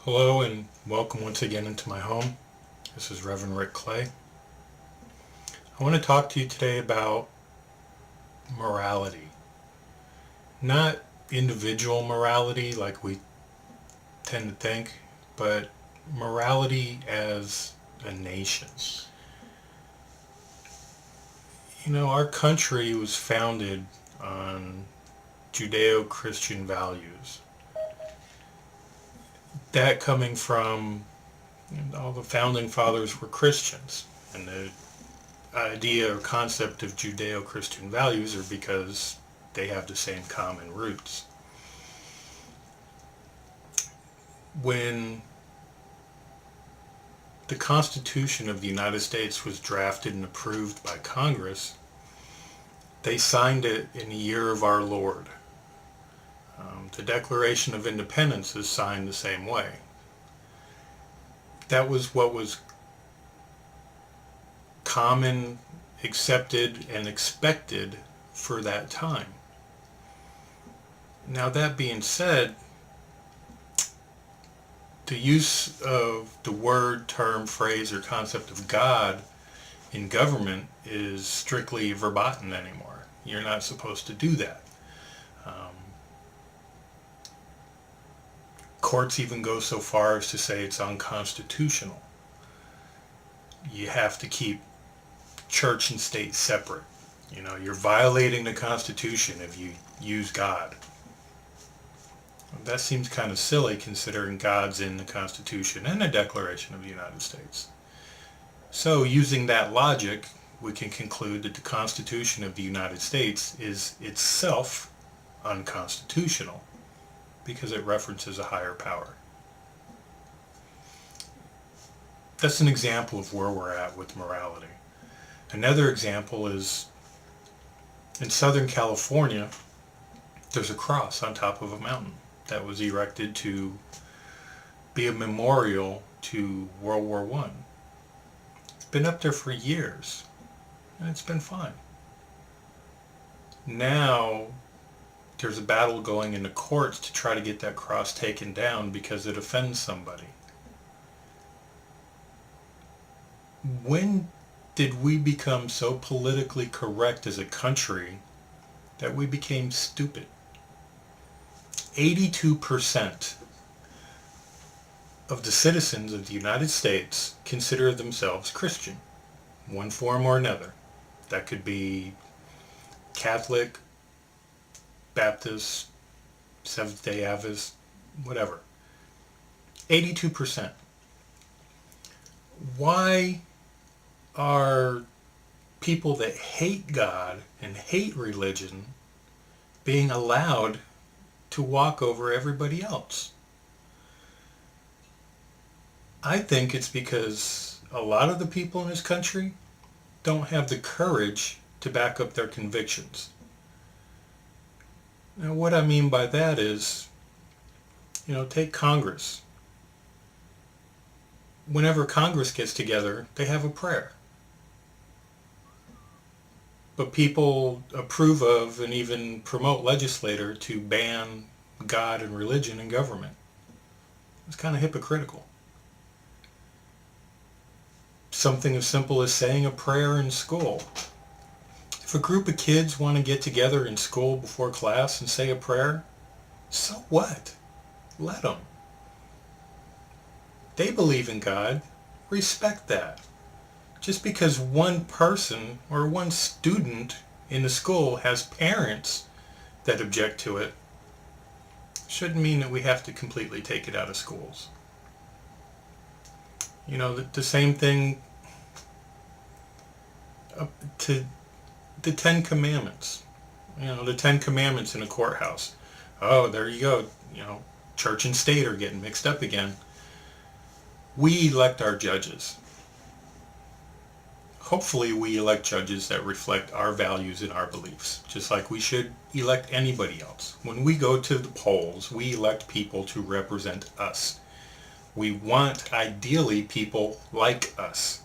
Hello and welcome once again into my home. This is Reverend Rick Clay. I want to talk to you today about morality. Not individual morality like we tend to think, but morality as a nation. Our country was founded on Judeo-Christian values. That coming from all the founding fathers were Christians, and the idea or concept of Judeo-Christian values are because they have the same common roots. When the Constitution of the United States was drafted and approved by Congress, they signed it in the year of our Lord. The Declaration of Independence is signed the same way. That was what was common, accepted, and expected for that time. Now, that being said, the use of the word, term, phrase, or concept of God in government is strictly verboten anymore. You're not supposed to do that. Courts even go so far as to say it's unconstitutional. You have to keep church and state separate. You're violating the Constitution if you use God. That seems kind of silly considering God's in the Constitution and the Declaration of the United States. So using that logic, we can conclude that the Constitution of the United States is itself unconstitutional because it references a higher power. That's an example of where we're at with morality. Another example is in Southern California, there's a cross on top of a mountain that was erected to be a memorial to World War I. It's been up there for years, and it's been fine. Now, there's a battle going in the courts to try to get that cross taken down because it offends somebody. When did we become so politically correct as a country that we became stupid? 82% of the citizens of the United States consider themselves Christian, one form or another. That could be Catholic, Baptist, Seventh-day Adventist, whatever. 82%. Why are people that hate God and hate religion being allowed to walk over everybody else? I think it's because a lot of the people in this country don't have the courage to back up their convictions. Now, what I mean by that is, take Congress. Whenever Congress gets together, they have a prayer. But people approve of and even promote legislator to ban God and religion in government. It's kind of hypocritical. Something as simple as saying a prayer in school. If a group of kids want to get together in school before class and say a prayer, so what? Let them. They believe in God. Respect that. Just because one person or one student in the school has parents that object to it, shouldn't mean that we have to completely take it out of schools. The same thing to the Ten Commandments. The Ten Commandments in a courthouse. Oh, there you go. Church and state are getting mixed up again. We elect our judges. Hopefully we elect judges that reflect our values and our beliefs, just like we should elect anybody else. When we go to the polls, we elect people to represent us. We want, ideally, people like us.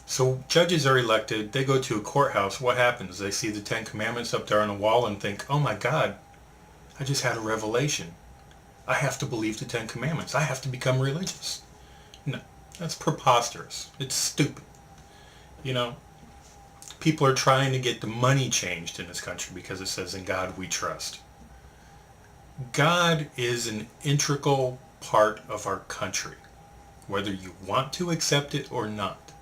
So judges are elected, they go to a courthouse, what happens? They see the Ten Commandments up there on the wall and think, oh my God, I just had a revelation. I have to believe the Ten Commandments. I have to become religious. No, that's preposterous. It's stupid. You know, people are trying to get the money changed in this country because it says, "In God we trust." God is an integral part of our country, whether you want to accept it or not.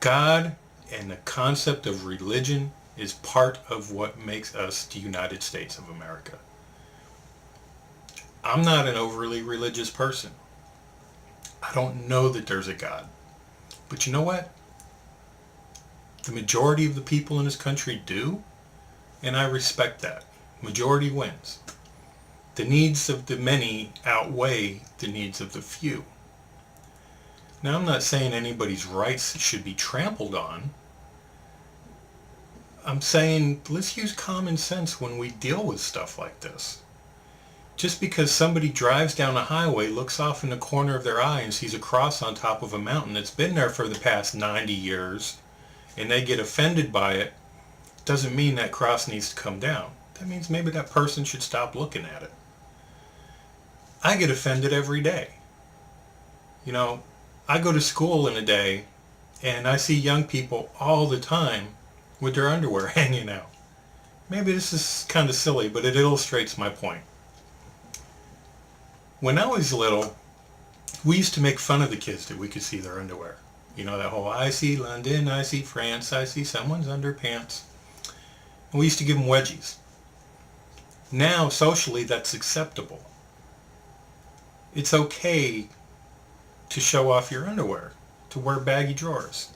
God and the concept of religion is part of what makes us the United States of America. I'm not an overly religious person. I don't know that there's a God. But you know what? The majority of the people in this country do, and I respect that. Majority wins. The needs of the many outweigh the needs of the few. Now, I'm not saying anybody's rights should be trampled on. I'm saying let's use common sense when we deal with stuff like this. Just because somebody drives down a highway, looks off in the corner of their eye and sees a cross on top of a mountain that's been there for the past 90 years, and they get offended by it, doesn't mean that cross needs to come down. That means maybe that person should stop looking at it. I get offended every day. You know, I go to school in a day, and I see young people all the time with their underwear hanging out. Maybe this is kind of silly, but it illustrates my point. When I was little, we used to make fun of the kids that we could see their underwear. You know, that whole, I see London, I see France, I see someone's underpants. And we used to give them wedgies. Now, socially, that's acceptable. It's okay to show off your underwear, to wear baggy drawers.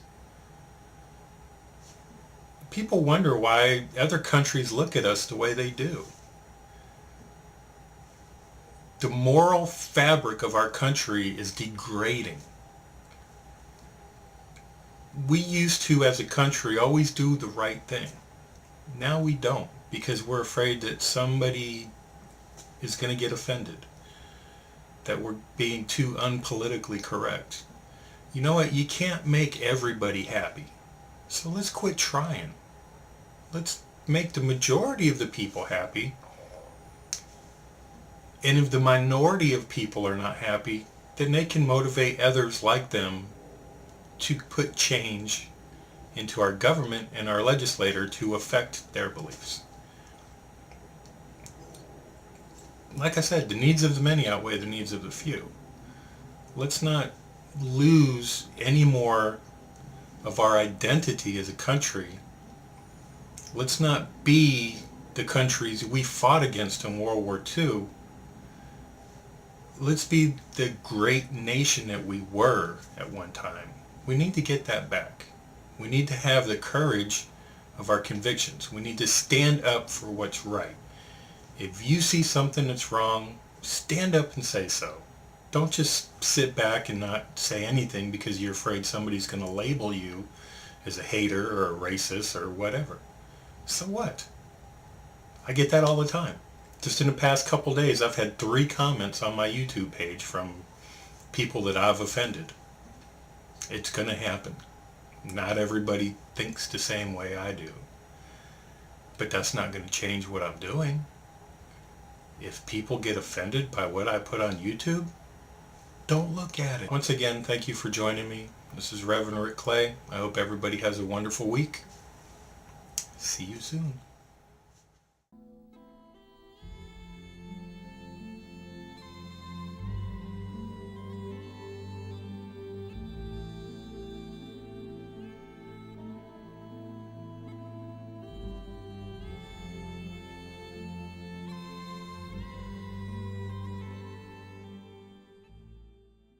People wonder why other countries look at us the way they do. The moral fabric of our country is degrading. We used to, as a country, always do the right thing. Now we don't, because we're afraid that somebody is going to get offended, that we're being too unpolitically correct. You know what? You can't make everybody happy. So let's quit trying. Let's make the majority of the people happy. And if the minority of people are not happy, then they can motivate others like them to put change into our government and our legislator to affect their beliefs. Like I said, the needs of the many outweigh the needs of the few. Let's not lose any more of our identity as a country. Let's not be the countries we fought against in World War II. Let's be the great nation that we were at one time. We need to get that back. We need to have the courage of our convictions. We need to stand up for what's right. If you see something that's wrong, stand up and say so. Don't just sit back and not say anything because you're afraid somebody's going to label you as a hater or a racist or whatever. So what? I get that all the time. Just in the past couple days, I've had 3 comments on my YouTube page from people that I've offended. It's going to happen. Not everybody thinks the same way I do. But that's not going to change what I'm doing. If people get offended by what I put on YouTube, don't look at it. Once again, thank you for joining me. This is Reverend Rick Clay. I hope everybody has a wonderful week. See you soon.